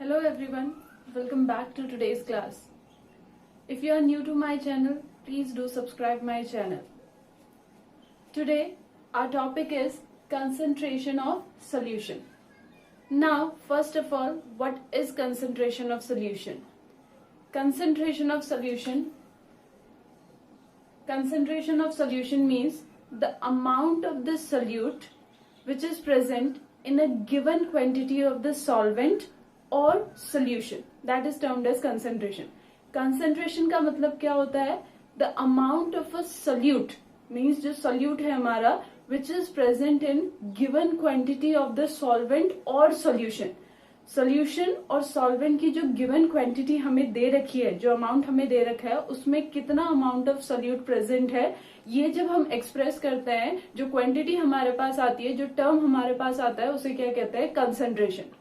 Hello everyone, welcome back to today's class. If you are new to my channel, please do subscribe my channel. Today our topic is concentration of solution. Now first of all, what is concentration of solution? Concentration of solution means the amount of the solute which is present in a given quantity of the solvent और solution, that is termed as concentration. Concentration का मतलब क्या होता है? The amount of a solute means जो solute है हमारा which is present in given quantity of the solvent और solution. Solution और solvent की जो given quantity हमें दे रखी है, जो amount हमें दे रखा है, उसमें कितना amount of solute present है, ये जब हम express करते हैं, जो quantity हमारे पास आती है, जो term हमारे पास आता है, उसे क्या कहते हैं? Concentration.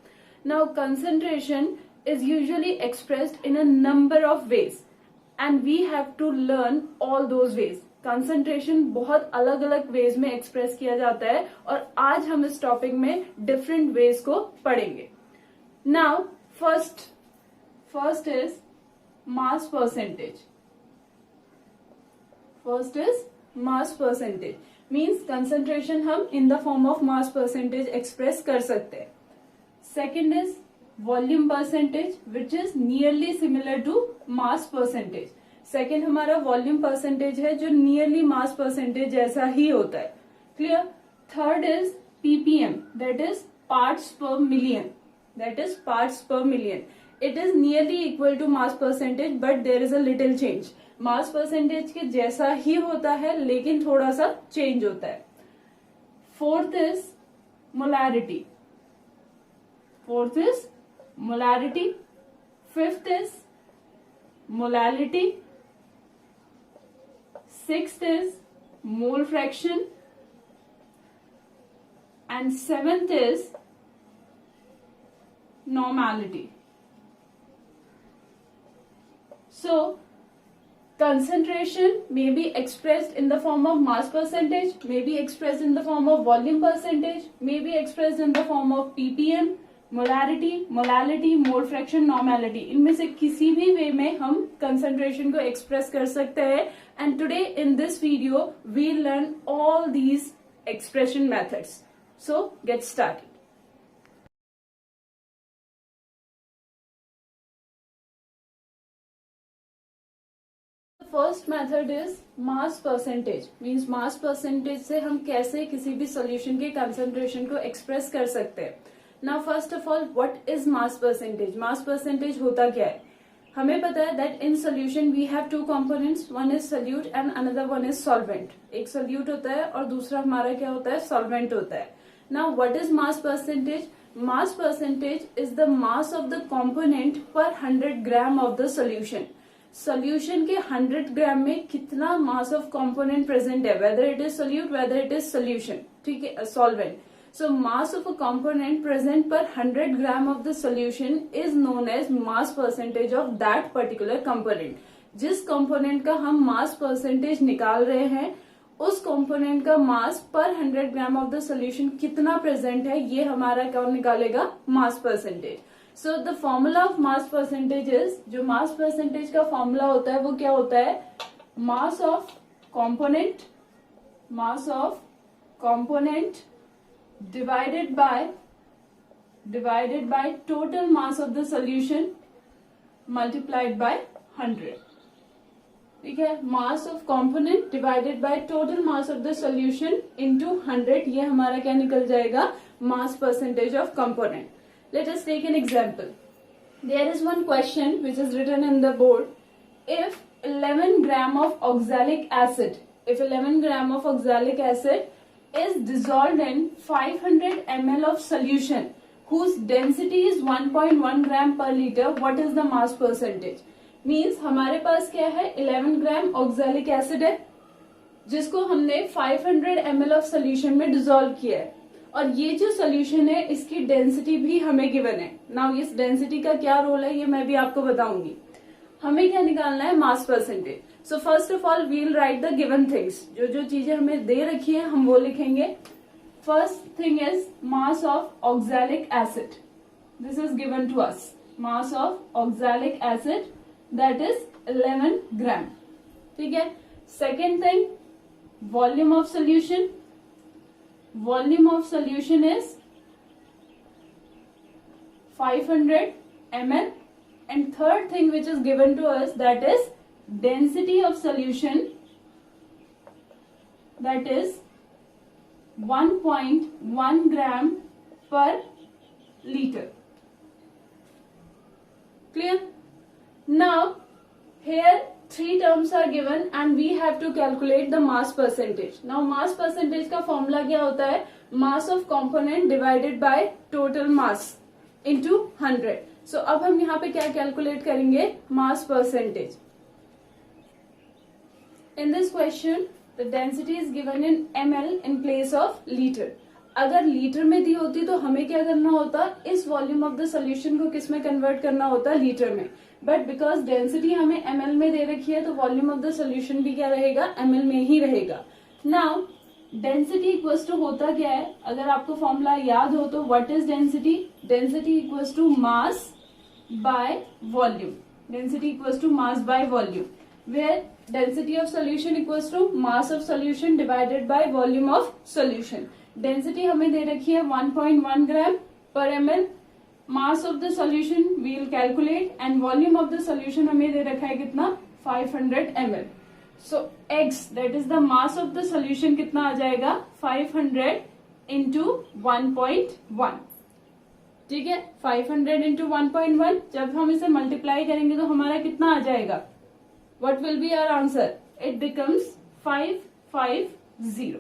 Now concentration is usually expressed in a number of ways and we have to learn all those ways. Concentration बहुत अलग अलग ways में express किया जाता है और आज हम इस topic में different ways को पढ़ेंगे. Now first is mass percentage. First is mass percentage means concentration हम in the form of mass percentage express कर सकते हैं. Second is volume percentage which is nearly similar to mass percentage. Second हमारा volume percentage है जो nearly mass percentage जैसा ही होता है. Clear? Third is ppm, that is parts per million. That is parts per million. It is nearly equal to mass percentage but there is a little change. Mass percentage के जैसा ही होता है लेकिन थोड़ा सा change होता है. Fourth is molarity. Fourth is molarity. Fifth is molality. Sixth is mole fraction. And seventh is normality. So, concentration may be expressed in the form of mass percentage, may be expressed in the form of volume percentage, may be expressed in the form of ppm, molarity, mole fraction, normality. इनमें से किसी भी वे में हम concentration को express कर सकते हैं. And today in this video we learn all these expression methods. So get started. The first method is mass percentage. Means mass percentage से हम कैसे किसी भी solution के concentration को express कर सकते हैं. Now first of all, what is mass percentage? Mass percentage होता क्या है? हमें पता है that in solution we have two components. One is solute and another one is solvent. एक solute होता है और दूसरा हमारा क्या होता है? Solvent होता है. Now what is mass percentage? Mass percentage is the mass of the component per 100 gram of the solution. Solution के 100 ग्राम में कितना mass of component present है? Whether it is solute, whether it is solution. ठीक है? Solvent. So mass of a component present per 100 gram of the solution is known as mass percentage of that particular component. जिस component का हम mass percentage निकाल रहे हैं, उस component का mass per 100 gram of the solution कितना present है, ये हमारा कौन निकालेगा? Mass percentage. So the formula of mass percentage is, जो mass percentage का formula होता है वो क्या होता है? Mass of component divided by total mass of the solution multiplied by 100. ठीक है? Mass of component divided by total mass of the solution into 100. ये हमारा क्या निकल जाएगा? Mass percentage of component. Let us take an example. There is one question which is written in the board. If 11 gram of oxalic acid is dissolved in 500 ml of solution whose density is 1.1 gram per liter, what is the mass percentage? Means हमारे पास क्या है? 11 gram oxalic acid है जिसको हमने 500 ml of solution में dissolve किया है और ये जो solution है इसकी density भी हमें given है. Now इस density का क्या रोल है ये मैं भी आपको बताऊंगी. हमें क्या निकालना है? Mass percentage. So first of all we'll write the given things. जो जो चीजें हमें दे रखी है हम वो लिखेंगे. First thing is mass of oxalic acid. This is given to us. mass of oxalic acid, that is 11 gram. ठीक है. Second thing, volume of solution. Volume of solution is 500 ml. And third thing which is given to us, that is density of solution, that is 1.1 gram per liter. Clear? Now here three terms are given and we have to calculate the mass percentage. Now mass percentage का formula क्या होता है? Mass of component divided by total mass into 100. So अब हम यहाँ पे क्या calculate करेंगे? Mass percentage. In this question, the density is given in ml in place of liter. अगर लीटर में दी होती तो हमें क्या करना होता? इस वॉल्यूम ऑफ द सोल्यूशन को किस में कन्वर्ट करना होता? लीटर में. बट बिकॉज डेंसिटी हमें ml में दे रखी है तो वॉल्यूम ऑफ द सोल्यूशन भी क्या रहेगा? ml में ही रहेगा. नाउ डेंसिटी इक्वल्स टू होता क्या है? अगर आपको फॉर्मूला याद हो तो what is density? Density equals to mass by volume. Density equals to mass by volume, where density of solution equals to mass of solution divided by volume of solution. Density हमें दे रखी है 1.1 gram per ml. Mass of the solution we will calculate and volume of the solution हमें दे रखा है कितना? 500 ml. So x, that is the mass of the solution, कितना आ जाएगा? 500 into 1.1. ठीक है. 500 into 1.1 जब हम इसे मल्टीप्लाई करेंगे तो हमारा कितना आ जाएगा? What will be our answer? It becomes 550.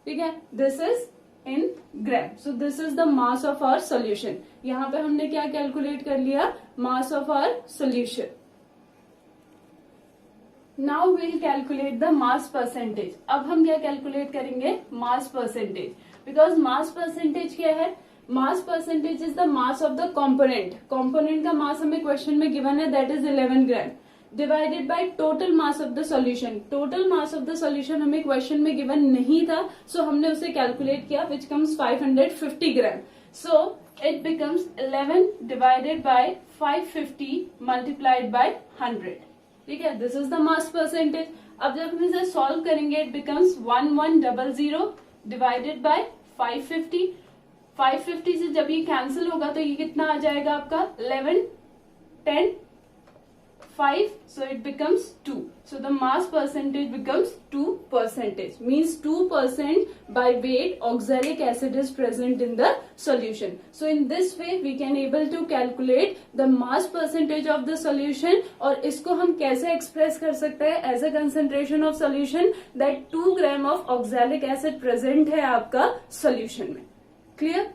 ठीक है. This is in gram. So this is the mass of our solution. यहाँ पे हमने क्या कैलकुलेट कर लिया? Mass of our solution. Now we'll calculate the mass percentage. अब हम क्या कैलकुलेट करेंगे? Mass percentage. Because mass percentage क्या है? Mass percentage is the mass of the component. Component का mass हमें क्वेश्चन में गिवन है, that is 11 gram. Divided by total mass of the solution. Total mass of the solution हमें question में given नहीं था, सो हमने उसे कैलकुलेट किया, which comes 550 gram. So it becomes 11 divided by 550 multiplied by 100. ठीक है. This is the mass percentage. अब जब हम इसे सॉल्व करेंगे, इट बिकम्स 1100 डिवाइडेड बाय 550. 550 से जब ये कैंसिल होगा तो ये कितना आ जाएगा आपका? 11, 10, 5, so it becomes 2. So the mass percentage becomes 2%. Means 2% by weight oxalic acid is present in the solution. So in this way we can able to calculate the mass percentage of the solution. और इसको हम कैसे express कर सकते हैं? As a concentration of solution that 2 gram of oxalic acid present है आपका solution में. Clear?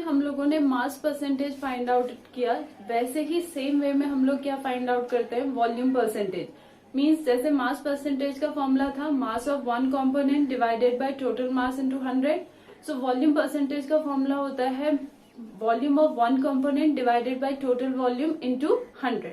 हम लोगों ने मास परसेंटेज फाइंड आउट किया, वैसे ही सेम वे में हम लोग क्या फाइंड आउट करते हैं? Volume percentage. मींस जैसे मास परसेंटेज का फॉर्मूला था mass of one component divided by total mass into 100. So volume percentage का फॉर्मूला होता है volume of one component divided by total volume into 100.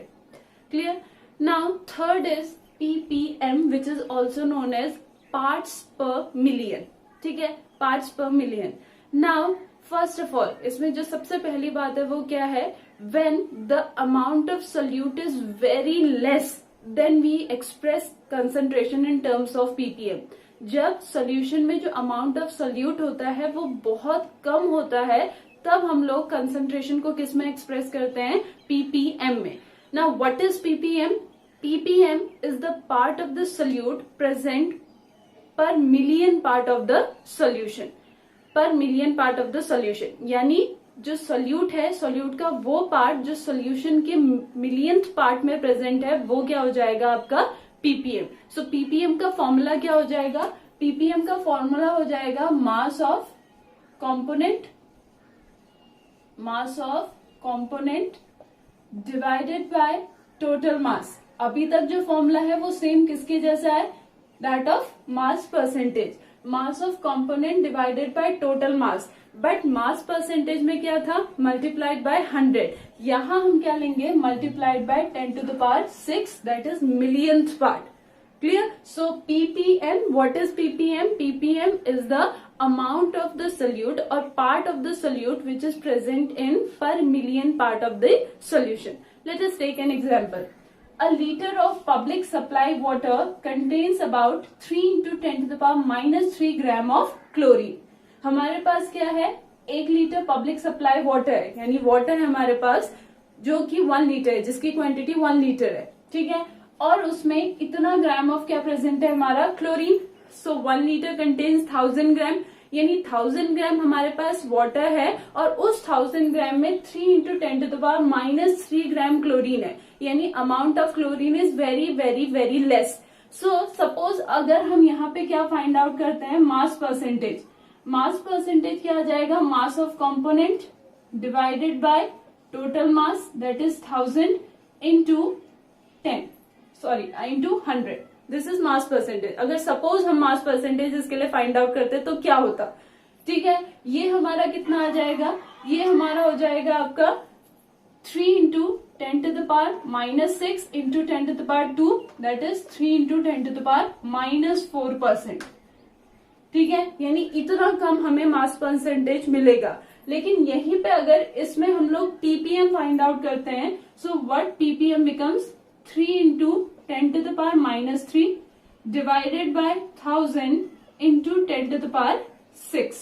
Clear? Now third is ppm, which is also known as parts per million. ठीक है. Parts per million. Now first of all इसमें जो सबसे पहली बात है वो क्या है? When the amount of solute is very less than we express concentration in terms of ppm. जब सोल्यूशन में जो अमाउंट ऑफ सोल्यूट होता है वो बहुत कम होता है, तब हम लोग कंसंट्रेशन को किस में एक्सप्रेस करते हैं? ppm में. Now what is ppm? ppm is the part of the solute present per million part of the solution. Per million part of the solution, यानी जो सोल्यूट है, सोल्यूट का वो पार्ट जो सोल्यूशन के मिलियंथ पार्ट में present है, वो क्या हो जाएगा आपका? ppm. सो ppm का फॉर्मूला क्या हो जाएगा? ppm का फॉर्मूला हो जाएगा mass of component, mass of component divided by total मास. अभी तक जो फॉर्मूला है वो सेम किसके जैसा है? That of mass percentage. Mass of component divided by total mass. But mass percentage में क्या था? Multiplied by 100. यहां हम क्या लेंगे? Multiplied by 10 to the power 6, that is millionth part. Clear? So ppm, what is ppm? ppm is the amount of the solute or part of the solute which is present in per million part of the solution. Let us take an example. A liter of public supply water contains about 3 into 10 to the power minus 3 gram of chlorine. हमारे पास क्या है, 1 litre public supply water है, यानी water है हमारे पास जो कि 1 litre है, जिसकी क्वांटिटी 1 लीटर है, ठीक है, और उसमें इतना ग्राम ऑफ क्या प्रेजेंट है हमारा, क्लोरीन. सो 1 लीटर कंटेन्स 1000 ग्राम, यानी 1000 ग्राम हमारे पास वाटर है और उस 1000 ग्राम में 3 into 10 to the power minus 3 gram chlorine है, यानी amount of chlorine is very very very less. So suppose अगर हम यहाँ पे क्या फाइंड आउट करते हैं, मास परसेंटेज. मास परसेंटेज क्या आ जाएगा, mass of component divided by total mass, that is 1000 into 100. This is mass percentage. अगर सपोज हम मास परसेंटेज इसके लिए फाइंड आउट करते तो क्या होता, ठीक है, ये हमारा कितना आ जाएगा, ये हमारा हो जाएगा आपका 3 into 10 to the power minus 6 into 10 to the power 2, that is 3 into 10 to the power minus 4%. ठीक है, यानी इतना कम हमें मास परसेंटेज मिलेगा. लेकिन यहीं पे अगर इसमें हम लोग ppm फाइंड आउट करते हैं, so what ppm becomes 3 into 10 to the power minus 3 divided by 1000 into 10 to the power 6.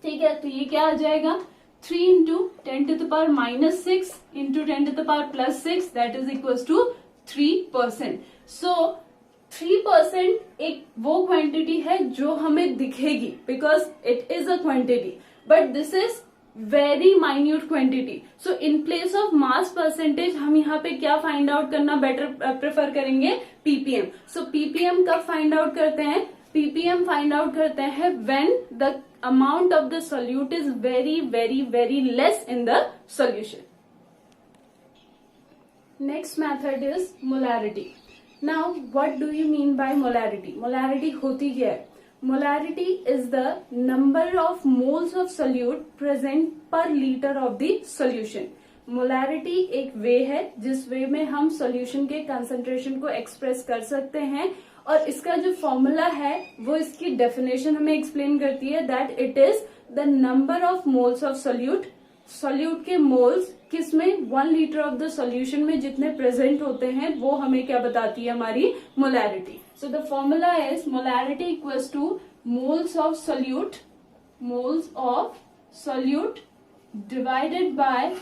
ठीक है, तो ये क्या आ जाएगा, 3 into 10 to the power minus 6 into 10 to the power plus 6, that is equals to 3%. So 3% एक वो क्वांटिटी है जो हमें दिखेगी, because it is a quantity, but this is very minute quantity. So in place of mass percentage हम यहाँ पे क्या फाइंड आउट करना बेटर प्रेफर करेंगे, पीपीएम. सो पीपीएम कब फाइंड आउट करते हैं, पीपीएम फाइंड आउट करते हैं when the amount of the solute is very very very less in the solution. Next method is molarity. Now what do you mean by molarity. Molarity होती क्या है, molarity is the number of moles of solute present per liter of the solution. molarity एक वे है जिस वे में हम solution के concentration को express कर सकते हैं, और इसका जो फॉर्मूला है वो इसकी डेफिनेशन हमें एक्सप्लेन करती है, that it is the number of moles of solute. solute के moles किसमें, 1 लीटर ऑफ द सॉल्यूशन में जितने प्रेजेंट होते हैं वो हमें क्या बताती है, हमारी molarity. So the formula is molarity equals two moles of solute divided by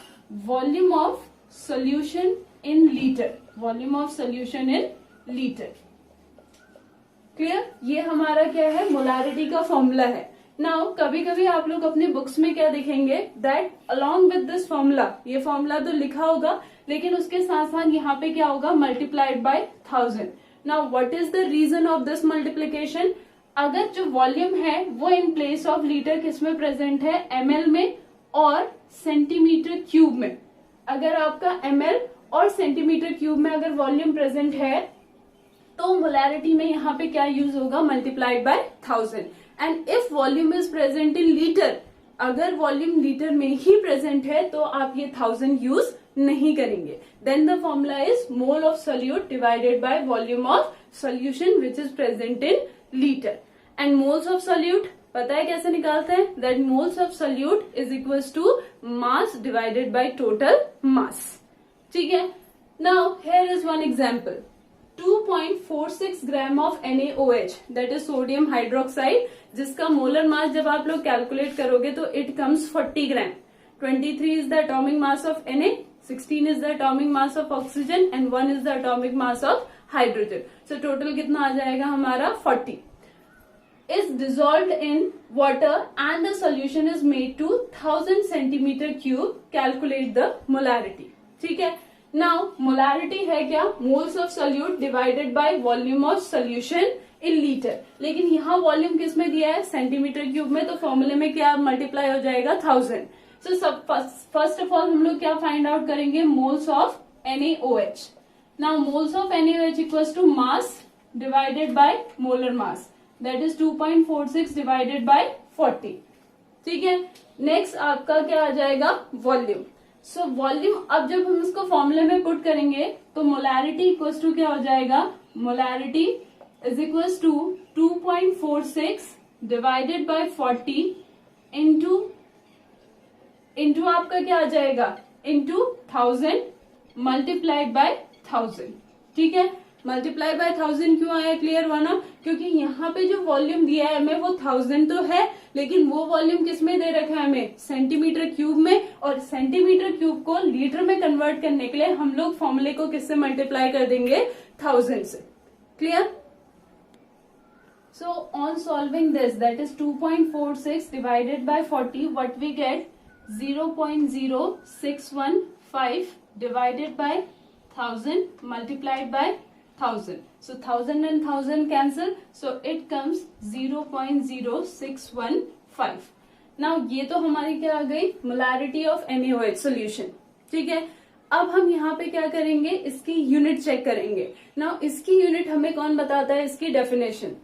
volume of solution in litre. Volume of solution in litre. Clear, ये हमारा क्या है, मोलैरिटी का फॉर्मूला है. नाउ कभी कभी आप लोग अपने बुक्स में क्या देखेंगे, that along with this formula, ये फॉर्मूला तो लिखा होगा लेकिन उसके साथ साथ यहाँ पे क्या होगा, multiplied by 1000. Now what is the reason of this multiplication. अगर जो वॉल्यूम है वो इन प्लेस ऑफ लीटर किसमें प्रेजेंट है, ml में और सेंटीमीटर क्यूब में. अगर आपका ml और सेंटीमीटर क्यूब में अगर वॉल्यूम प्रेजेंट है तो मोलैरिटी में यहाँ पे क्या यूज होगा, multiplied by 1000. And if volume is present in litre, अगर वॉल्यूम लीटर में ही प्रेजेंट है तो आप ये 1000 यूज नहीं करेंगे. Then the formula is mole of solute divided by volume of solution which is present in litre. And moles of solute पता है कैसे निकालते हैं, that moles of solute is equals to mass divided by total mass. ठीक है, now here is one example. 2.46 gram of NaOH, that is sodium hydroxide, जिसका molar mass जब आप लोग कैलकुलेट करोगे तो it comes 40 gram. 23 is the atomic mass of Na, 16 is the atomic mass of oxygen and 1 is the atomic mass of hydrogen. So total कितना आ जाएगा हमारा 40. is dissolved in water and the solution is made to 1000 centimeter cube. Calculate the molarity. ठीक है, now molarity है क्या, moles of solute divided by volume of solution in liter. लेकिन यहाँ वॉल्यूम किस में दिया है, सेंटीमीटर क्यूब में, तो फॉर्मूले में क्या मल्टीप्लाई हो जाएगा 1000. सो फर्स्ट ऑफ ऑल हम लोग क्या फाइंड आउट करेंगे, moles of NaOH. Now moles of NaOH equals to mass divided by molar mass, that is 2.46 divided by 40. ठीक है, नेक्स्ट आपका क्या आ जाएगा, वॉल्यूम. सो वॉल्यूम अब जब हम इसको फॉर्मूले में पुट करेंगे तो मोलैरिटी इक्वल्स टू क्या हो जाएगा, molarity is equals to 2.46 divided by 40 into आपका क्या आ जाएगा, इंटू 1000 मल्टीप्लाइड बाय 1000। ठीक है, मल्टीप्लाई बाय 1000 क्यों आया, क्लियर हुआ ना, क्योंकि यहाँ पे जो वॉल्यूम दिया है हमें वो 1000 तो है, लेकिन वो वॉल्यूम किस में दे रखा है हमें, सेंटीमीटर क्यूब में, और सेंटीमीटर क्यूब को लीटर में कन्वर्ट करने के लिए हम लोग फॉर्मूले को किससे मल्टीप्लाई कर देंगे, 1000 से। Clear. So on solving this, that is 2.46 divided by 40, what we get, 0.0615 divided by 1000 multiplied by 1000. So 1000 and 1000 cancel, so it comes 0.0615. Now ये तो हमारी क्या आ गई, molarity of NaOH solution। ठीक है, अब हम यहाँ पे क्या करेंगे, इसकी यूनिट चेक करेंगे। नाउ इसकी यूनिट हमें कौन बताता है, इसकी डेफिनेशन।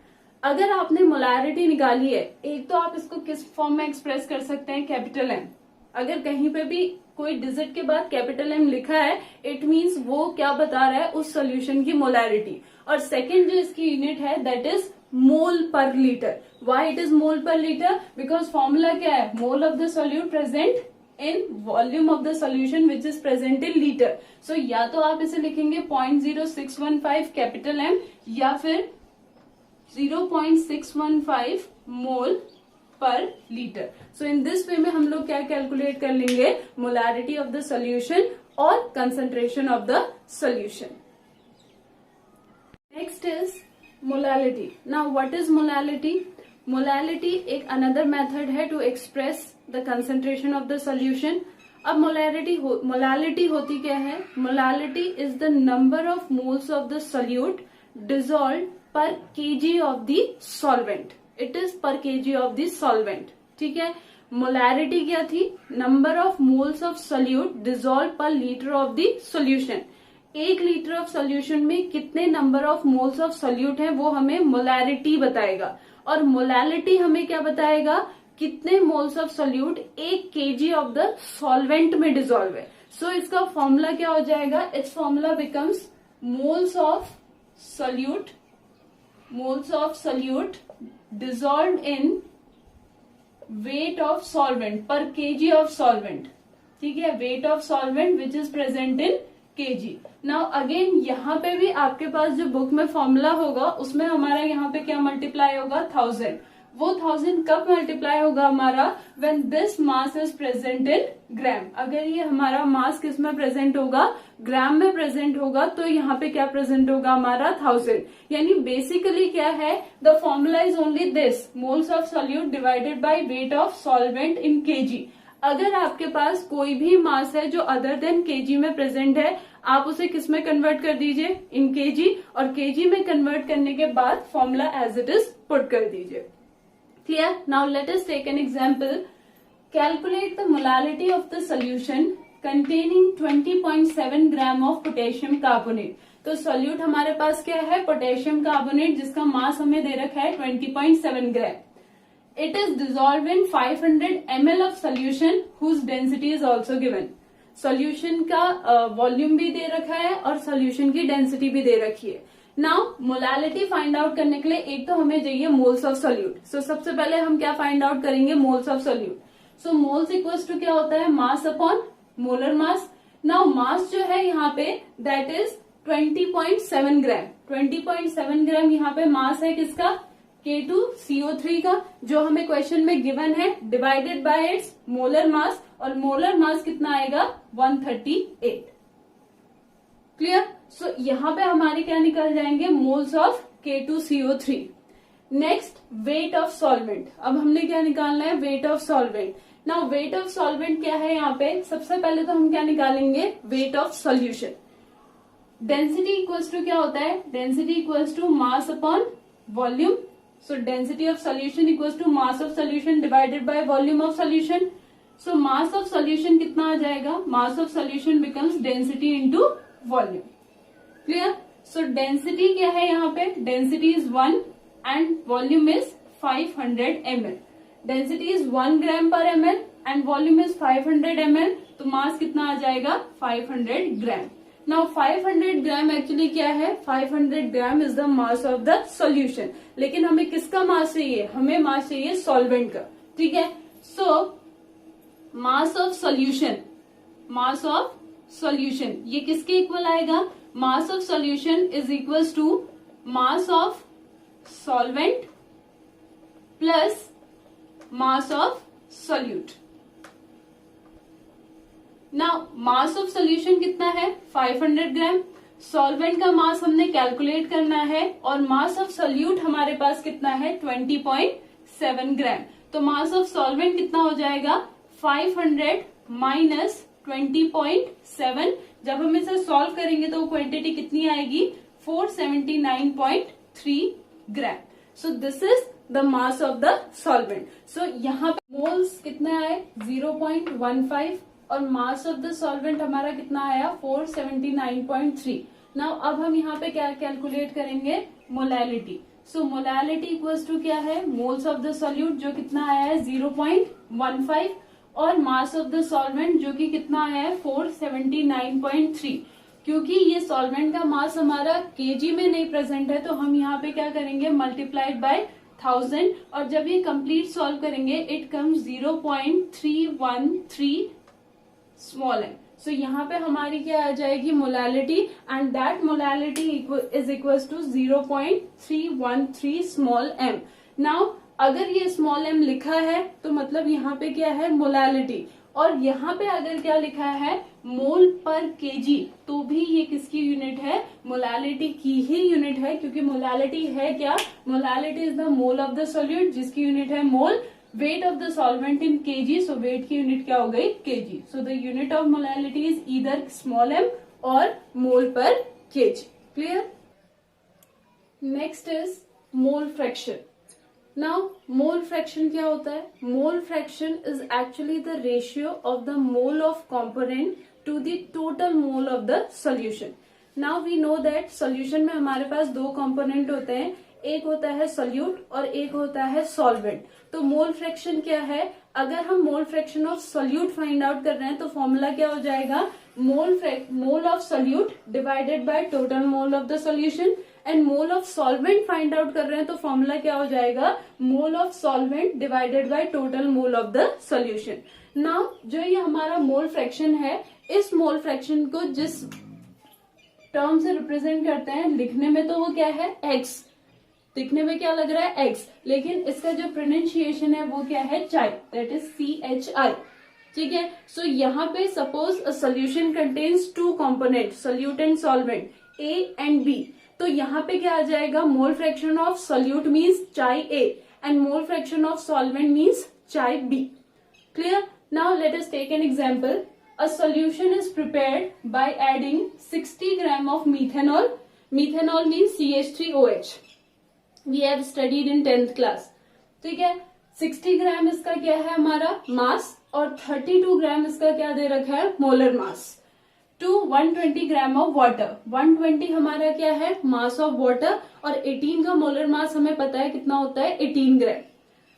अगर आपने मोलारिटी निकाली है, एक तो आप इसको किस फॉर्म में एक्सप्रेस कर सकते हैं, कैपिटल एम। अगर कहीं पे भी कोई डिजिट के बाद कैपिटल एम लिखा है, इट मींस वो क्या बता रहा है, उस सॉल्यूशन की मोलारिटी। और सेकंड जो इसकी यूनिट है, that is mole per litre. Why it is mole per litre, because formula क्या है, mole of the solute present in volume of the solution which is present in litre. So या तो आप इसे लिखेंगे 0.0615 कैपिटल एम, या फिर 0.615 मोल per litre. So in this वे में हम लोग क्या कैलकुलेट कर लेंगे, मोलारिटी ऑफ द सॉल्यूशन और concentration of the solution. Next is molality. Now what is molality, molality एक अनदर मेथड है to express the concentration of the solution. अब मोलालिटी होती क्या है, molality is the number of moles of the solute dissolved per KG of the solvent. It is per KG of the solvent. ठीक है, molarity क्या थी, number of moles of solute dissolve पर litre of the solution. 1 litre of solution में कितने number of moles of solute है, वो हमें मोलारिटी बताएगा। और मोलालिटी हमें क्या बताएगा, कितने moles of solute 1 KG of the solvent में डिसॉल्व है। सो इसका फॉर्मूला क्या हो जाएगा, it's formula becomes moles of solute dissolved in weight of solvent per kg of solvent। ठीक है, weight of solvent which is present in kg। Now again यहाँ पे भी आपके पास जो बुक में फॉर्मूला होगा, उसमें हमारा यहाँ पे क्या मल्टीप्लाई होगा, 1000। वो 1000 कब मल्टीप्लाई होगा हमारा, when this mass is present in ग्राम। अगर ये हमारा मास किस में प्रेजेंट होगा, ग्राम में प्रेजेंट होगा, तो यहाँ पे क्या प्रेजेंट होगा हमारा 1000। यानी बेसिकली क्या है, the formula is only this, moles of solute divided by weight of solvent in kg. अगर आपके पास कोई भी मास है जो अदर देन केजी में प्रेजेंट है, आप उसे किस में कन्वर्ट कर दीजिए, इन केजी, और केजी में कन्वर्ट करने के बाद formula as it is put कर दीजिए। Clear? Now let us take an example. Calculate the molality of the solution containing 20.7 gram of potassium carbonate. तो सोल्यूट हमारे पास क्या है, पोटेशियम कार्बोनेट, जिसका मास हमें दे रखा है 20.7 ग्राम। It is dissolved in 500 ml of solution whose density is also given. Solution का volume भी दे रखा है और सोल्यूशन की डेंसिटी भी दे रखी है। नाउ मोलालिटी फाइंड आउट करने के लिए एक तो हमें चाहिए मोल्स ऑफ सोल्यूट। सो सबसे पहले हम क्या फाइंड आउट करेंगे, moles of solute. So moles equals to क्या होता है, mass upon molar mass. Now mass जो है यहाँ पे दैट इज 20.7 ग्राम। 20.7 ग्राम यहाँ पे मास है किसका, K2CO3 का, जो हमें क्वेश्चन में गिवन है, divided by it's molar mass, और मोलर मास कितना आएगा 138। क्लियर। सो यहाँ पे हमारे क्या निकल जाएंगे, moles of K2CO3। Next wait of solvent. अब हमने क्या निकालना है, wait of solvent. Now wait of solvent क्या है यहाँ पे, सबसे पहले तो हम क्या निकालेंगे, weight of solution. Density equals to क्या होता है, density equals to mass upon volume. So density of solution equals to mass of solution divided by volume of solution. So mass of solution कितना आ जाएगा, mass of solution becomes density into volume. Clear. So density क्या है यहाँ पे, density is 1 and volume is 500 ml। Density is 1 gram per ml and volume is 500 ml, तो मास कितना आ जाएगा 500 ग्राम। नाउ 500 ग्राम एक्चुअली क्या है, 500 gram is the mass of the solution. लेकिन हमें किसका मास चाहिए, हमें मास चाहिए सॉल्वेंट का, ठीक है। So mass of solution, mass of solution ये किसके इक्वल आएगा, mass of solution is equals to mass of solvent plus mass of solute. Now mass of solution कितना है, 500 ग्राम। सॉल्वेंट का मास हमने कैलकुलेट करना है और मास ऑफ सोल्यूट हमारे पास कितना है, 20.7 ग्राम। तो मास ऑफ सॉल्वेंट कितना हो जाएगा, 500 माइनस 20.7। जब हम इसे सॉल्व करेंगे तो क्वांटिटी कितनी आएगी, 479.3 gram. So this is the mass of the solvent. So यहाँ पे मोल्स कितने आए, 0.15 और मास ऑफ द सॉल्वेंट हमारा कितना आया, 479.3। नाउ अब हम यहाँ पे क्या कैलकुलेट करेंगे, molality. So molality equals to क्या है, मोल्स ऑफ द सॉल्यूट जो कितना आया है 0.15 और मास ऑफ द सॉल्वेंट जो कि कितना आया है 479.3। क्योंकि ये सॉल्वेंट का मास हमारा केजी में नहीं प्रेजेंट है तो हम यहाँ पे क्या करेंगे, मल्टीप्लाइड बाय 1000 और जब ये कंप्लीट सॉल्व करेंगे इट कम्स 0.313 स्मॉल एम। सो यहाँ पे हमारी क्या आ जाएगी, molality, and that molality is equals to 0.313 small M. Now अगर ये स्मॉल एम लिखा है तो मतलब यहाँ पे क्या है, मोलैलिटी, और यहाँ पे अगर क्या लिखा है, मोल पर केजी, तो भी ये किसकी यूनिट है, मोलैलिटी की ही यूनिट है। क्योंकि मोलैलिटी है क्या, molality is the mole of the solute जिसकी यूनिट है mole, weight of the solvent in KG, so weight की यूनिट क्या हो गई, KG. So the unit of molality is either small M और mole per KG. Clear. Next is mole fraction. Now mole fraction क्या होता है, mole fraction is actually the ratio of the mole of component to the total mole of the solution. Now we know that solution में हमारे पास दो component होते हैं, एक होता है सोल्यूट और एक होता है सॉल्वेंट। तो मोल फ्रैक्शन क्या है, अगर हम मोल fraction of solute find out कर रहे हैं तो फॉर्मूला क्या हो जाएगा, मोल of solute divided by total mole of the solution, and mole of solvent find out कर रहे हैं तो फॉर्मूला क्या हो जाएगा, mole of solvent divided by total mole of the solution. Now जो ये हमारा मोल फ्रैक्शन है, इस मोल फ्रैक्शन को जिस टर्म से रिप्रेजेंट करते हैं, लिखने में तो वो क्या है, एक्स, दिखने में क्या लग रहा है, एक्स, लेकिन इसका जो प्रोनाउंसिएशन है वो क्या है, चाई, दैट इज CHI। ठीक है। सो यहाँ पे suppose a solution contains two component, solute and solvent, A and B, तो यहाँ पे क्या आ जाएगा, mole fraction of solute means chi A and mole fraction of solvent means chi B। Clear. Now let us take an example. A solution is prepared by adding 60 gram of methanol. Methanol means CH3OH. We have studied in 10th class. ठीक है। 60 ग्राम इसका क्या है हमारा मास और 32 ग्राम इसका क्या दे रखा है, molar mass, to 120 gram of water. 120 हमारा क्या है, मास ऑफ वाटर, और 18 का मोलर मास हमें पता है कितना होता है, 18 ग्राम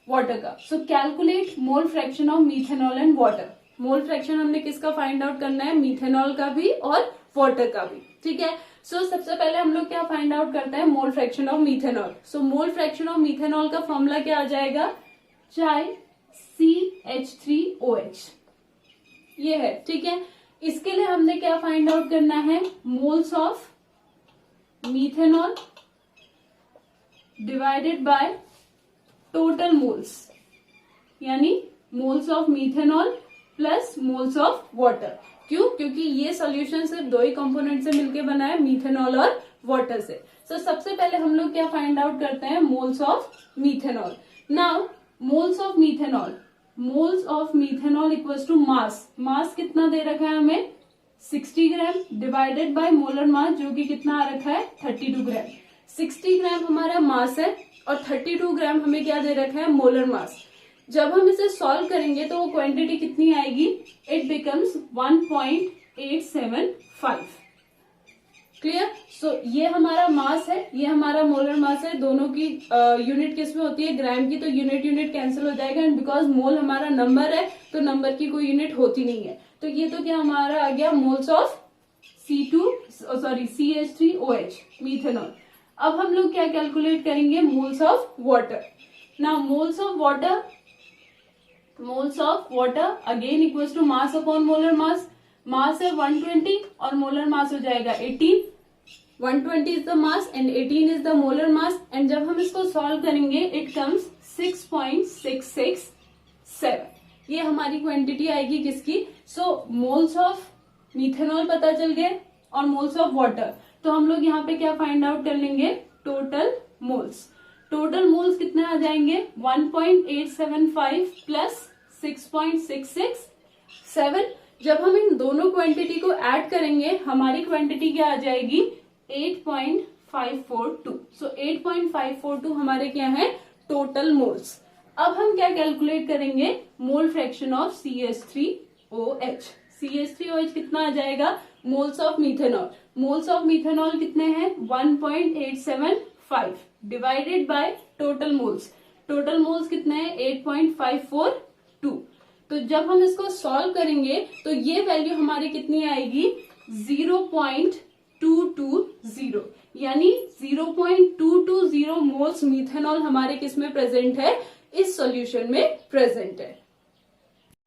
वाटर का। सो calculate mole fraction of methanol and water. Mole fraction हमने किसका फाइंड आउट करना है, मिथेनॉल का भी और वाटर का भी। ठीक है। सो सबसे पहले हम लोग क्या फाइंड आउट करते हैं, मोल fraction of methanol. So mole fraction of methanol का फॉर्मूला क्या आ जाएगा, चाई CH3OH, ये है। ठीक है। इसके लिए हमने क्या फाइंड आउट करना है, moles of methanol divided by total moles, यानी moles of methanol plus moles of water. क्यों, क्योंकि ये सॉल्यूशन सिर्फ दो ही कंपोनेंट से मिलकर बना है, मिथेनॉल और वाटर से। सो सबसे पहले हम लोग क्या फाइंड आउट करते हैं, moles of methanol. Now moles of methanol, moles of methanol equals to mass. Mass कितना दे रखा है हमें, 60 gram divided by molar mass जो कि कितना आ रखा है, 32 ग्राम। 60 ग्राम हमारा मास है और 32 ग्राम हमें क्या दे रखा है, मोलर मास। जब हम इसे सॉल्व करेंगे तो वो क्वांटिटी कितनी आएगी, इट बिकम्स 1.875। क्लियर। सो ये हमारा मास है, ये हमारा मोलर मास है, दोनों की यूनिट किस में होती है, ग्राम की, तो यूनिट कैंसिल हो जाएगा, एंड बिकॉज मोल हमारा नंबर है तो नंबर की कोई यूनिट होती नहीं है, तो ये तो क्या हमारा आ गया, मोल्स ऑफ CH3OH मिथेनॉल। अब हम लोग क्या कैलकुलेट करेंगे, moles of water. Now moles of water again equals to mass upon molar mass. Mass है 120 और मोलर मास हो जाएगा 18। 120 is the mass and 18 is the molar mass, and जब हम इसको सॉल्व करेंगे इट कम्स 6.667। ये हमारी क्वांटिटी आएगी किसकी, सो मोल्स ऑफ मिथेनॉल पता चल गए और मोल्स ऑफ वाटर। तो हम लोग यहाँ पे क्या फाइंड आउट कर लेंगे, टोटल मोल्स। टोटल मोल्स कितने आ जाएंगे, 1.875 प्लस 6.667। जब हम इन दोनों क्वांटिटी को ऐड करेंगे हमारी क्वांटिटी क्या आ जाएगी, 8.542। सो 8.542 हमारे क्या है, टोटल मोल्स। अब हम क्या कैलकुलेट करेंगे, mole fraction of CH3OH। CH3OH कितना आ जाएगा, moles of methanol. Moles of methanol कितने हैं, 1.875 divided by total moles. Total moles कितने हैं, 8.542। तो जब हम इसको सॉल्व करेंगे तो ये वैल्यू हमारी कितनी आएगी, 0.220, यानी 0.220 मोल्स मिथेनॉल हमारे किसमें प्रेजेंट है, इस सॉल्यूशन में प्रेजेंट है।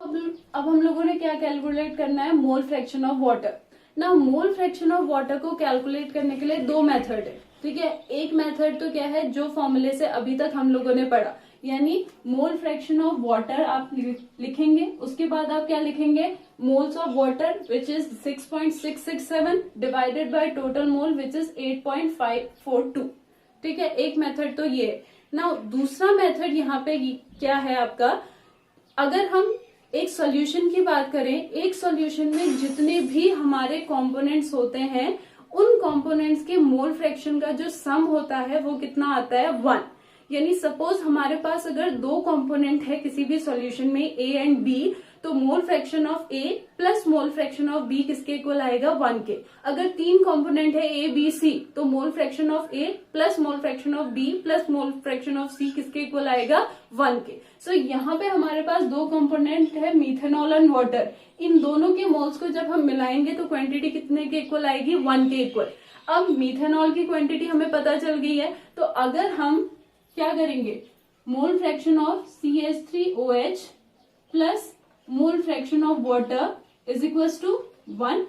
अब हम लोगों ने क्या कैलकुलेट करना है, मोल फ्रैक्शन ऑफ वाटर। ना मोल फ्रैक्शन ऑफ वाटर को कैलकुलेट करने के लिए दो मेथड है, ठीक है। एक मेथड तो क्या है, जो फॉर्मूले से अभी तक हम लोगों ने पढ़ा, यानी मोल फ्रैक्शन ऑफ वाटर आप लिखेंगे, उसके बाद आप क्या लिखेंगे, moles of water which is 6.667 divided by total mole which is 8.542, ठीक है। एक मेथड तो ये। ना दूसरा मेथड यहाँ पे क्या है आपका, अगर हम एक सॉल्यूशन की बात करें, एक सॉल्यूशन में जितने भी हमारे कंपोनेंट्स होते हैं उन कंपोनेंट्स के मोल फ्रैक्शन का जो सम होता है वो कितना आता है, 1। यानी सपोज हमारे पास अगर दो कंपोनेंट है किसी भी सॉल्यूशन में, A एंड B, तो मोल fraction of A plus mole fraction of B किसके इक्वल आएगा, 1 के। अगर तीन कंपोनेंट है A B C, तो मोल fraction of A plus mole fraction of B plus mole fraction of C किसके इक्वल आएगा, 1 के। सो यहाँ पे हमारे पास दो कंपोनेंट है, मिथेनॉल एंड वाटर। इन दोनों के मोल्स को जब हम मिलाएंगे तो क्वांटिटी कितने के इक्वल आएगी, 1 के इक्वल। अब मिथेनॉल की क्वांटिटी हमें पता चल गई है, तो अगर हम क्या करेंगे, mole fraction of CH3OH plus mole fraction of water is equal to 1,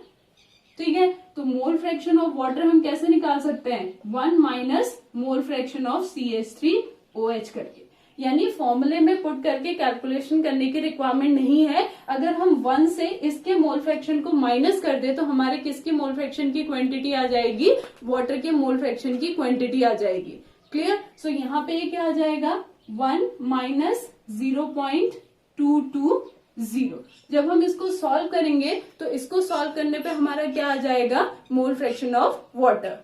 ठीक है। तो मोल फ्रैक्शन ऑफ वाटर हम कैसे निकाल सकते हैं, 1 minus mole fraction of CH3OH करके, यानी फॉर्मूले में पुट करके कैलकुलेशन करने की रिक्वायरमेंट नहीं है। अगर हम 1 से इसके मोल फ्रैक्शन को माइनस कर दे तो हमारे किसकी मोल फ्रैक्शन की क्वांटिटी आ जाएगी, वाटर के मोल फ्रैक्शन की क्वांटिटी आ जाएगी। क्लियर। सो यहाँ पे ये क्या आ जाएगा, 1 माइनस 0.220। जब हम इसको सॉल्व करेंगे तो इसको सॉल्व करने पे हमारा क्या आ जाएगा, मोल फ्रैक्शन ऑफ वाटर।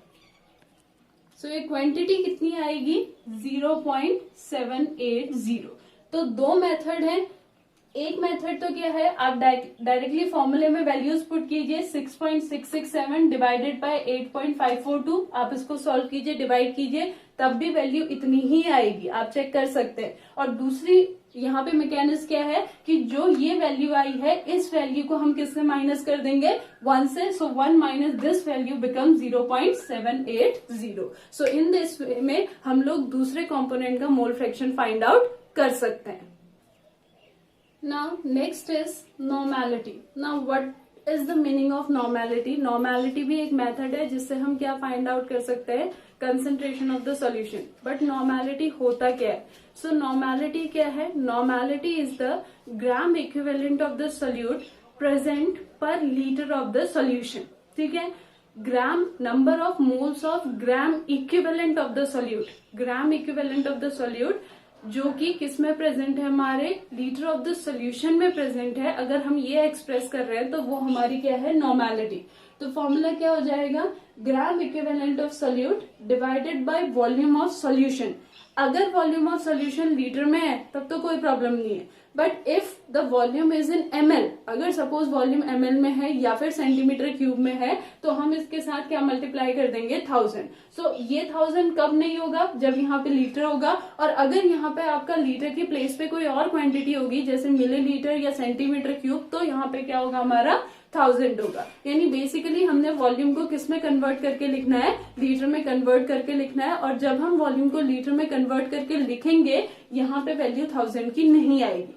सो ये क्वांटिटी कितनी आएगी, 0.780। तो दो मेथड है। एक मेथड तो क्या है, आप डायरेक्टली फॉर्मूले में वैल्यूज पुट कीजिए, 6.667 डिवाइडेड बाय 8.542। आप इसको सॉल्व कीजिए, डिवाइड कीजिए, तब भी वैल्यू इतनी ही आएगी, आप चेक कर सकते हैं। और दूसरी यहाँ पे मैकेनिज्म क्या है कि जो ये वैल्यू आई है इस वैल्यू को हम किससे माइनस कर देंगे, 1 से। सो 1 minus this value become 0.780। So in this वे में हम लोग दूसरे कंपोनेंट का मोल फ्रैक्शन फाइंड आउट कर सकते हैं। Now next is normality. Now what is the meaning of normality? Normality भी एक मेथड है जिससे हम क्या फाइंड आउट कर सकते हैं, concentration of the solution. But normality होता क्या है, सो नॉर्मेलिटी क्या है, normality is the gram equivalent of the solute present per litre of the solution, ठीक है। Gram, number of moles of gram equivalent of the solute, gram equivalent of the solute जो कि किस में present है, हमारे लीटर ऑफ द सोल्यूशन में present है। अगर हम ये एक्सप्रेस कर रहे हैं तो वो हमारी क्या है, नॉर्मेलिटी। तो फॉर्मूला क्या हो जाएगा, ग्राम equivalent of solute divided by volume of solution. अगर वॉल्यूम ऑफ सोल्यूशन लीटर में है तब तो कोई प्रॉब्लम नहीं है, but if the volume is in ml, अगर सपोज वॉल्यूम ml में है या फिर सेंटीमीटर क्यूब में है तो हम इसके साथ क्या मल्टीप्लाई कर देंगे, 1000। सो ये 1000 कब नहीं होगा, जब यहाँ पे लीटर होगा। और अगर यहाँ पे आपका लीटर की प्लेस पे कोई और क्वांटिटी होगी जैसे मिलीलीटर या सेंटीमीटर क्यूब, तो यहाँ पे क्या होगा हमारा 1000 होगा। यानी बेसिकली हमने वॉल्यूम को किस में कन्वर्ट करके लिखना है, लीटर में कन्वर्ट करके लिखना है। और जब हम वॉल्यूम को लीटर में कन्वर्ट करके लिखेंगे यहाँ पे वैल्यू 1000 की नहीं आएगी।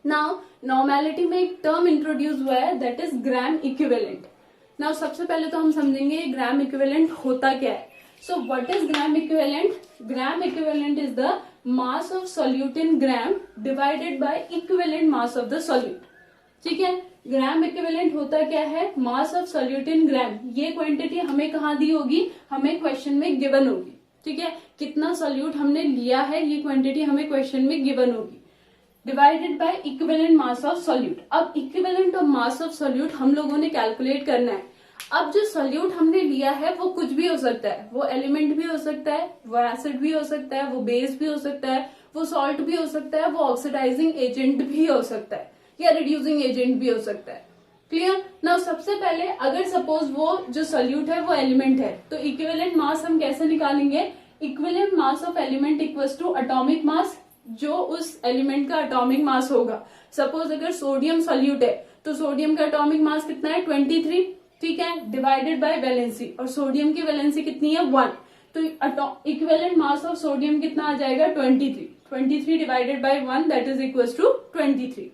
नाउ नॉर्मेलिटी में एक टर्म इंट्रोड्यूस हुआ है, that is gram equivalent. Now सबसे पहले तो हम समझेंगे ग्राम इक्विवेलेंट होता क्या है। So what is gram equivalent? Gram equivalent is the mass of solute in gram divided by equivalent mass of the solute. ठीक है, ग्राम इक्विवेलेंट होता क्या है? मास ऑफ सोल्यूट इन ग्राम। ये क्वांटिटी हमें कहाँ दी होगी? हमें क्वेश्चन में गिवन होगी। ठीक है, कितना सोल्यूट हमने लिया है ये क्वांटिटी हमें क्वेश्चन में गिवन होगी, divided by equivalent mass of solute. अब equivalent of mass of solute हम लोगों ने कैलकुलेट करना है। अब जो सोल्यूट हमने लिया है वो कुछ भी हो सकता है, वो एलिमेंट भी हो सकता है, वो एसिड भी हो सकता है, वो बेस भी हो सकता है, वो सॉल्ट भी हो सकता है, वो ऑक्सीडाइजिंग एजेंट भी हो सकता है, या रिड्यूसिंग एजेंट भी हो सकता है। क्लियर? नाउ सबसे पहले अगर सपोज वो जो सोल्यूट है वो एलिमेंट है, तो इक्विवेलेंट मास हम कैसे निकालेंगे? Equivalent mass of element equals to atomic mass, जो उस एलिमेंट का एटॉमिक मास होगा। सपोज अगर सोडियम सोल्यूट है तो सोडियम का एटॉमिक मास कितना है? 23। ठीक है, डिवाइडेड बाय वैलेंसी, और सोडियम की वैलेंसी कितनी है? 1। तो इक्विवेलेंट मास ऑफ सोडियम कितना आ जाएगा? 23। 23 divided by 1 that is equals to 23।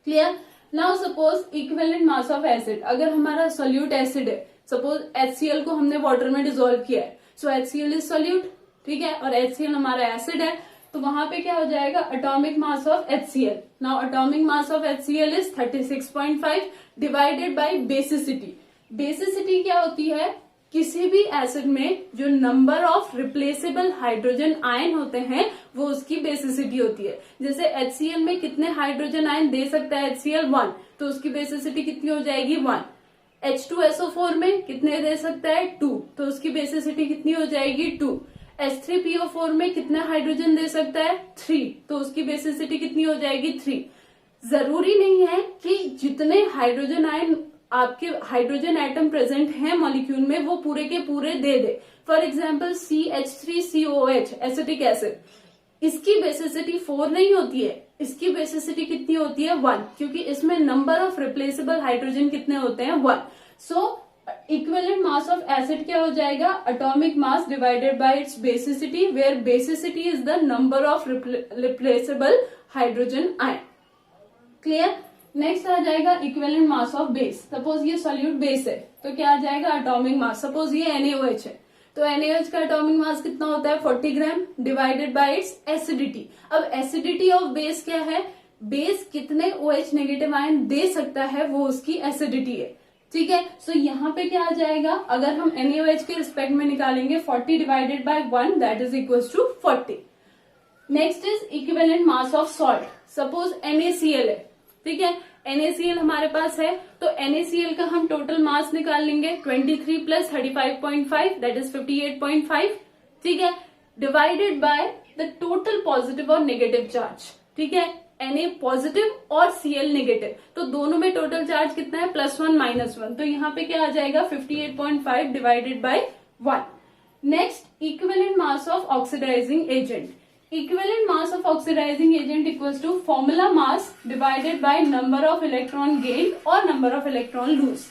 Clear? Now suppose equivalent mass of acid, अगर हमारा सोल्यूट एसिड है, सपोज HCl को हमने वाटर में डिसॉल्व किया है, सो HCl इज सोल्यूट। ठीक है, और HCl हमारा एसिड है, तो वहां पे क्या हो जाएगा? Atomic mass of HCl। Now atomic mass of HCl is 36.5 divided by basicity. Basicity क्या होती है? किसी भी एसिड में जो number of replaceable hydrogen ion होते हैं वो उसकी बेसिसिटी होती है। जैसे HCl में कितने हाइड्रोजन आयन दे सकता है HCl? 1, तो उसकी बेसिसिटी कितनी हो जाएगी? 1। H2SO4 में कितने दे सकता है? 2, तो उसकी बेसिसिटी कितनी हो जाएगी? 2। H3PO4 में कितने हाइड्रोजन दे सकता है? 3, तो उसकी बेसिसिटी कितनी हो जाएगी? 3। जरूरी नहीं है कि जितने हाइड्रोजन आयन आपके हाइड्रोजन एटम प्रेजेंट हैं मॉलिक्यूल में वो पूरे के पूरे दे दे। For example CH3COOH acetic acid, इसकी बेसिसिटी 4 नहीं होती है, इसकी बेसिसिटी कितनी होती है? 1, क्योंकि इसमें नंबर ऑफ रिप्लेसेबल हाइड्रोजन कितने होते हैं? 1। So equivalent mass of acid क्या हो जाएगा? Atomic mass divided by its basicity, where basicity is the number of replaceable hydrogen ion. Clear? Next आ जाएगा equivalent mass of base. Suppose ये solute base है तो क्या आ जाएगा? Atomic mass. सपोज ये NaOH है तो NaOH का एटॉमिक मास कितना होता है? 40 ग्राम डिवाइडेड बाय इट्स एसिडिटी। अब एसिडिटी ऑफ बेस क्या है? बेस कितने OH नेगेटिव आयन दे सकता है वो उसकी एसिडिटी है। ठीक है, सो यहाँ पे क्या आ जाएगा? अगर हम NaOH के रिस्पेक्ट में निकालेंगे 40 divided by 1 that is equals to 40। Next is equivalent mass of salt. Suppose NaCl है, ठीक है, NaCl हमारे पास है तो NaCl का हम टोटल मास निकाल लेंगे 23 प्लस 35.5 दैट इज 58.5। ठीक है, divided by the total positive और नेगेटिव चार्ज। ठीक है, Na पॉजिटिव और Cl नेगेटिव, तो दोनों में टोटल चार्ज कितना है? +1 -1, तो यहाँ पे क्या आ जाएगा? 58.5 divided by 1। Next equivalent mass of oxidising agent. Equivalent mass of oxidising agent equals to formula mass divided by number of electron gain और नंबर ऑफ इलेक्ट्रॉन लूज।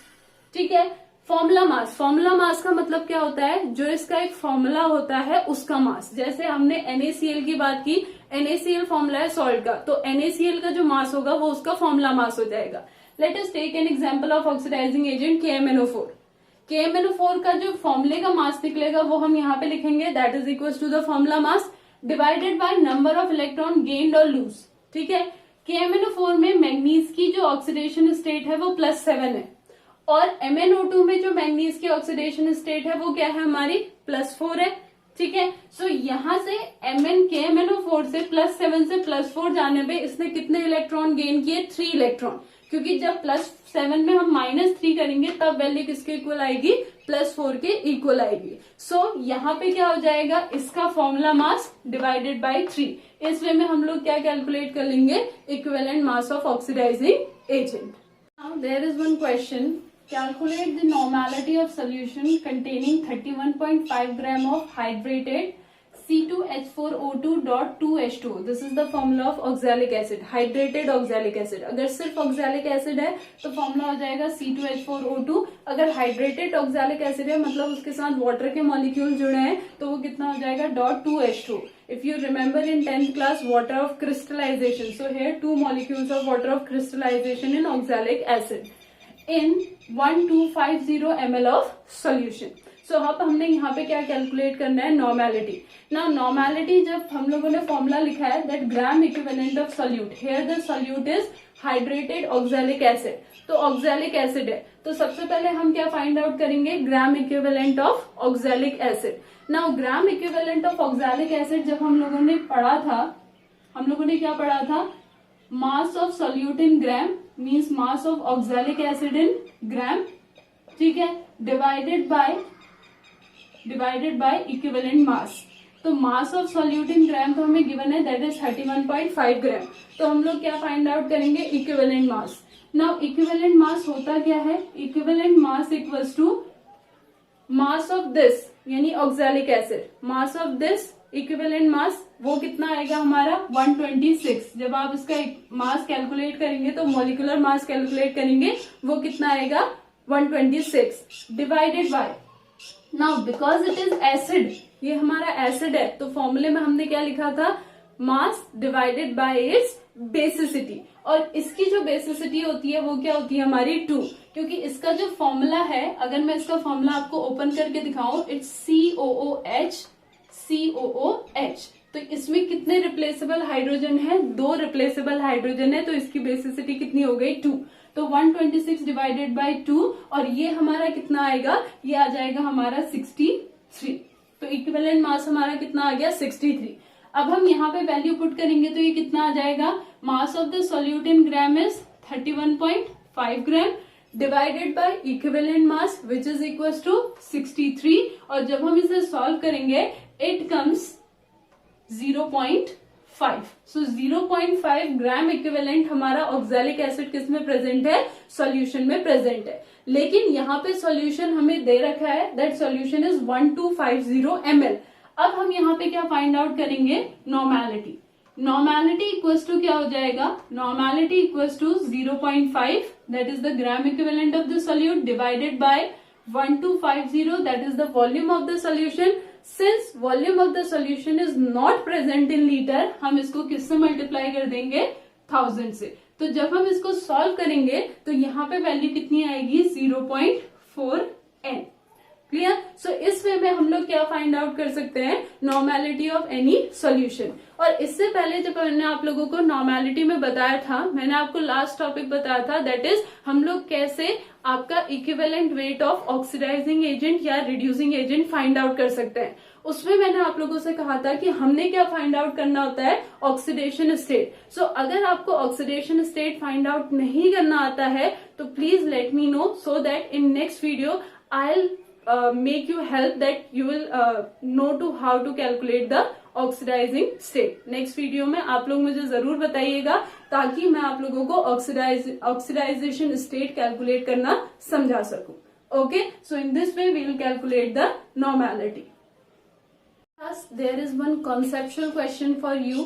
ठीक है, फॉर्मूला मास का मतलब क्या होता है? जो इसका एक फॉर्मूला होता है उसका मास। जैसे हमने NaCl की बात की, NaCl फॉर्मूला है सॉल्ट का, तो NaCl का जो मास होगा वो उसका फॉर्मूला मास हो जाएगा। Let us take an example of oxidising agent KMnO4। KMnO4 का जो फॉर्मूले का मास निकलेगा वो हम यहाँ पे लिखेंगे, that is equal to the formula mass divided by number of electron gained और लूज। ठीक है, KMnO4 में मैग्नीज की जो ऑक्सीडेशन स्टेट है वो +7 है, और MnO2 में जो मैग्नीज की ऑक्सीडेशन स्टेट है वो क्या है? हमारी +4 है। ठीक है, सो यहाँ से KMnO4 से +7 से +4 जाने पे इसने कितने इलेक्ट्रॉन गेन किए? 3 इलेक्ट्रॉन, क्योंकि जब +7 में हम -3 करेंगे तब वैल्यू किसके इक्वल आएगी? +4 के इक्वल आएगी। सो यहाँ पे क्या हो जाएगा? इसका फॉर्मूला मास डिवाइडेड बाय 3। इस वे में हम लोग क्या कैलकुलेट कर लेंगे? Equivalent mass of oxidising agent. Now there is one question, calculate the normality of solution containing 31.5 gram of hydrated C2H4O2.2H2. This is the formula of oxalic acid, hydrated oxalic acid. अगर सिर्फ oxalic acid है तो formula हो जाएगा C2H4O2. अगर hydrated oxalic acid है मतलब उसके साथ वाटर के मॉलिक्यूल जुड़े हैं तो वो कितना हो जाएगा .2H2. If you remember in 10th class water of crystallization, so here 2 molecules of water of crystallization in oxalic acid in 1250 ml of solution. So अब हमने यहाँ पे क्या कैलकुलेट करना है, नॉर्मेलिटी. ना नॉर्मेलिटी जब हम लोगों ने फॉर्मूला लिखा है that gram equivalent of solute, here the solute is hydrated oxalic acid. तो ऑक्सैलिक एसिड है तो सबसे पहले हम क्या फाइंड आउट करेंगे, ग्राम equivalent of oxalic acid. Now gram equivalent of oxalic acid जब हम लोगों ने पढ़ा था, हम लोगों ने क्या पढ़ा था, mass of solute in gram means mass of oxalic acid in gram, ठीक है, डिवाइडेड बाय इक्विवेलेंट मास. तो मास ऑफ सोल्यूट इन ग्राम तो हमें गिवन है दैट इज 31.5 ग्राम. तो हम लोग क्या फाइंड आउट करेंगे, equivalent mass. Now equivalent mass होता क्या है, equivalent mass equals to mass of this यानी oxalic acid, mass of this equivalent mass वो कितना आएगा हमारा 126. जब आप इसका मास कैलकुलेट करेंगे तो मॉलिक्यूलर मास कैलकुलेट करेंगे वो कितना आएगा 126 divided by. Now because it is acid, ये हमारा एसिड है तो फॉर्मूले में हमने क्या लिखा था, मास डिवाइडेड बाय इट्स बेसिसिटी. और इसकी जो बेसिसिटी होती है वो क्या होती है हमारी 2, क्योंकि इसका जो फॉर्मूला है, अगर मैं इसका फॉर्मूला आपको ओपन करके दिखाऊं, इट्स COOH. तो इसमें कितने रिप्लेसेबल हाइड्रोजन है, 2 रिप्लेसेबल हाइड्रोजन है तो इसकी बेसिसिटी कितनी हो गई 2. तो 126 डिवाइडेड बाय 2 और ये हमारा कितना आएगा, ये आ जाएगा हमारा 63. तो इक्विवेलेंट मास हमारा कितना आ गया 63. अब हम यहाँ पे वैल्यू पुट करेंगे तो ये कितना आ जाएगा, mass of the solute in gram is 31.5 gram divided by equivalent mass which is equal to 63. और जब हम इसे सॉल्व करेंगे it comes 0.5. So 0.5 gram equivalent हमारा ऑक्सैलिक एसिड किस में प्रेजेंट है, सॉल्यूशन में प्रेजेंट है. लेकिन यहाँ पे सॉल्यूशन हमें दे रखा है दैट सॉल्यूशन इज 1250 ml. अब हम यहाँ पे क्या फाइंड आउट करेंगे, नॉर्मेलिटी. नॉर्मेलिटी इक्वल्स टू क्या हो जाएगा, normality equals to 0.5 that is the gram equivalent of the solute divided by 1250 that is the volume of the solution. Since volume of the solution is not present in litre, हम इसको किससे multiply कर देंगे, 1000 से. तो जब हम इसको सॉल्व करेंगे तो यहाँ पे वैल्यू कितनी आएगी 0.4 n. क्लियर. सो इस वे में हम लोग क्या फाइंड आउट कर सकते हैं, नॉर्मेलिटी ऑफ एनी सॉल्यूशन. और इससे पहले जब मैंने आप लोगों को नॉर्मेलिटी में बताया था, मैंने आपको लास्ट टॉपिक बताया था दैट इज हम लोग कैसे आपका equivalent weight of oxidising agent या रिड्यूसिंग एजेंट फाइंड आउट कर सकते हैं. उसमें मैंने आप लोगों से कहा था कि हमने क्या फाइंड आउट करना होता है, ऑक्सीडेशन स्टेट. सो अगर आपको ऑक्सीडेशन स्टेट फाइंड आउट नहीं करना आता है तो please let me know so that in next video I will make you help that you will know to how to calculate the oxidizing state. Next video में आप लोग मुझे जरूर बताइएगा ताकि मैं आप लोगों को ऑक्सीडाइजेशन स्टेट कैलकुलेट करना समझा सकूं. Okay, so in this way we will calculate the normality. There is one conceptual question for you.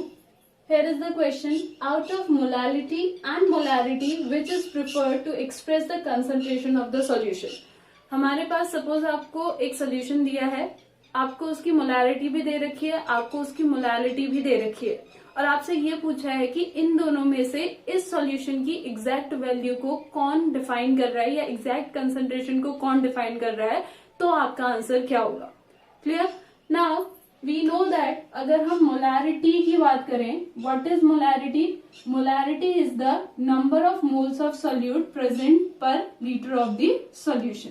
Here is the question, out of molality and molarity which is preferred to express the concentration of the solution. हमारे पास suppose आपको एक solution दिया है, आपको उसकी molarity भी दे रखी है, आपको उसकी मोलालिटी भी दे रखी है और आपसे ये पूछा है कि इन दोनों में से इस सॉल्यूशन की एग्जैक्ट वैल्यू को कौन डिफाइन कर रहा है या एग्जैक्ट कंसंट्रेशन को कौन डिफाइन कर रहा है, तो आपका आंसर क्या होगा. Clear. Now we know that अगर हम मोलारिटी की बात करें, what is molarity, molarity is the number of moles of solute present per litre of the solution.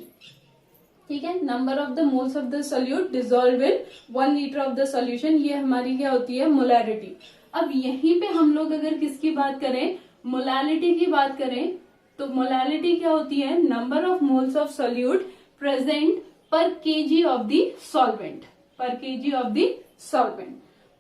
ठीक है, number of the moles of the solute dissolve in 1 litre of the solution, ये हमारी क्या होती है, मोलारिटी. अब यहीं पे हम लोग अगर किसकी बात करें, मोलालिटी की बात करें, तो मोलालिटी क्या होती है, number of moles of solute present पर केजी ऑफ द सॉल्वेंट, पर केजी ऑफ द सॉल्वेंट.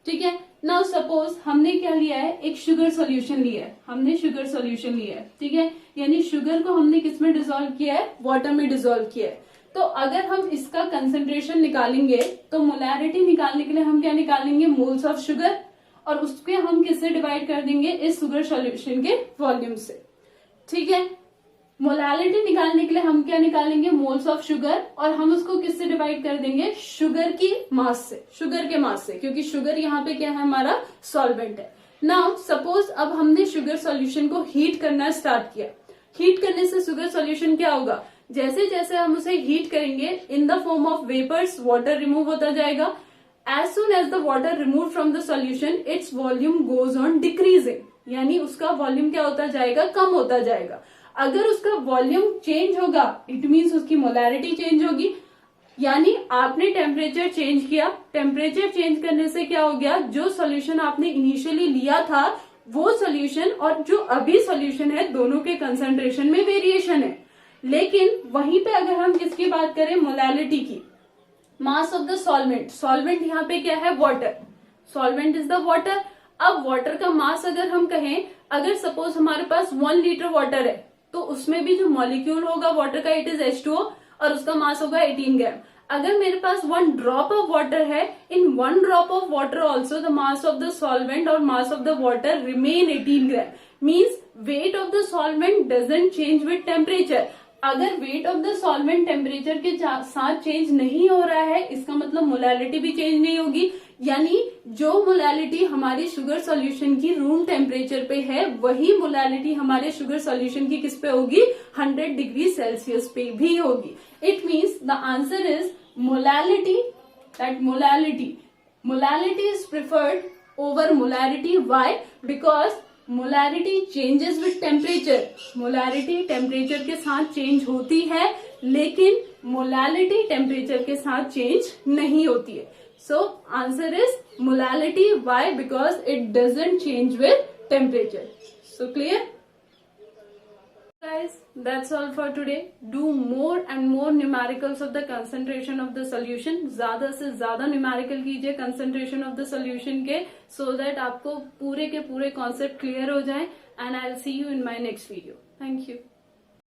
ठीक है. नाउ सपोज हमने क्या लिया है, एक शुगर सॉल्यूशन लिया है, हमने शुगर सॉल्यूशन लिया है. ठीक है, यानी शुगर को हमने किस में डिसॉल्व किया है, वाटर में डिसॉल्व किया है. तो अगर हम इसका कंसेंट्रेशन निकालेंगे तो मोलैरिटी निकालने के लिए हम क्या निकालेंगे, मोल्स ऑफ शुगर, और उसके हम किससे डिवाइड कर देंगे, इस शुगर सॉल्यूशन के वॉल्यूम से। ठीक है, मोलैरिटी निकालने के लिए हम क्या निकालेंगे, मोल्स ऑफ शुगर, और हम उसको किससे डिवाइड कर देंगे, शुगर की मास से, शुगर के मास से, क्योंकि शुगर यहाँ पे क्या है, हमारा सॉल्वेंट है। नाउ सपोज अब हमने शुगर सॉल्यूशन को हीट करना स्टार्ट किया। हीट करने से शुगर सॉल्यूशन क्या होगा, जैसे जैसे हम उसे हीट करेंगे in the form of vapours, water remove होता जाएगा। As soon as the water remove from the solution its volume goes on decreasing, यानी उसका वॉल्यूम क्या होता जाएगा, कम होता जाएगा। अगर उसका वॉल्यूम चेंज होगा इट मीन्स उसकी मोलैरिटी चेंज होगी, यानी आपने टेम्परेचर चेंज किया, टेम्परेचर चेंज करने से क्या हो गया, जो सॉल्यूशन आपने इनिशियली लिया था वो सॉल्यूशन और जो अभी सॉल्यूशन है दोनों के कंसंट्रेशन में वेरिएशन है। लेकिन वहीं पे अगर हम किसकी बात करें, मोलैरिटी की, मास ऑफ द सॉल्वेंट, सॉल्वेंट यहाँ पे क्या है, water, solvent is the water. अब वाटर का मास अगर हम कहें, अगर सपोज हमारे पास 1 लीटर वाटर है तो उसमें भी जो मॉलिक्यूल होगा वाटर का इट इज H2O और उसका मास होगा 18 ग्राम। अगर मेरे पास 1 ड्रॉप ऑफ वाटर है, in 1 drop of water also the mass of the solvent और mass of the water remain 18 gram, means weight of the solvent doesn't change with temperature. अगर weight of the solvent temperature के साथ change नहीं हो रहा है, इसका मतलब मोलैरिटी भी चेंज नहीं होगी, यानी जो मोलैरिटी हमारी शुगर सॉल्यूशन की रूम टेम्परेचर पे है वही मोलैरिटी हमारे शुगर सॉल्यूशन की किस पे होगी, 100 डिग्री सेल्सियस पे भी होगी। It means the answer is molarity, that molarity is preferred over molarity. Why? Because molarity changes with temperature, molarity temperature के साथ चेंज होती है लेकिन मोलैरिटी टेम्परेचर के साथ चेंज नहीं होती है। So answer is molarity. Why? Because it doesn't change with temperature. So clear guys, that's all for today. Do more and more numericals of the concentration of the solution. ज्यादा से ज्यादा numerical कीजिए concentration of the solution के, so that आपको पूरे के पूरे concept clear हो जाए। And I'll see you in my next video. Thank you.